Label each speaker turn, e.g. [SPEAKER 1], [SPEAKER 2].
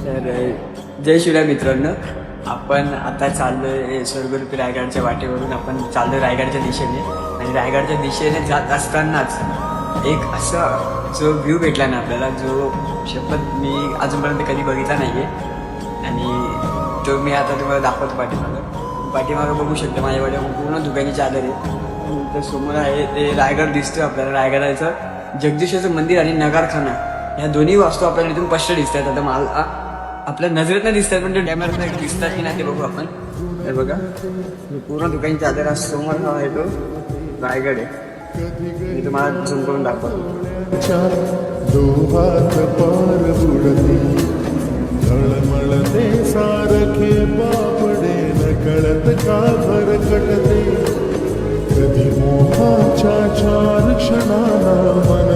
[SPEAKER 1] तर जय शिवराय मित्रांनो, आपण आता चाललोय स्वर्गरूपी रायगडच्या वाटेवरून. आपण चाललोय रायगडच्या दिशेने आणि रायगडच्या दिशेने जात असतानाच एक असा जो व्ह्यू भेटला ना आपल्याला, जो शपथ मी अजूनपर्यंत कधी बघितला नाही आहे. आणि तो मी आता तुम्हाला दाखवतो. पाठीमागं बघू शकतो माझ्याकडे पूर्ण दुकानी चादर आहे. तर समोर आहे ते रायगड दिसतोय आपल्याला. रायगडाचं जगदीश्वरचं मंदिर आणि नगारखाना ह्या दोन्ही वस्तू आपल्याला इथून स्पष्ट दिसतात. आता मला आपल्या नजरेत नाही दिसतात, पण ते कॅमेऱ्यात दिसतात की नाही ते बघू आपण. हे बघा, पूर्ण दुकानी चादर समोर हा आहे तो रायगड आहे. मी तुम्हाला झूम करून दाखवतो.
[SPEAKER 2] दोहात पार बुडती तळमळते सारखे बापडे न कळत का भरकटते कधी मोहाच्या चार क्षणाला मन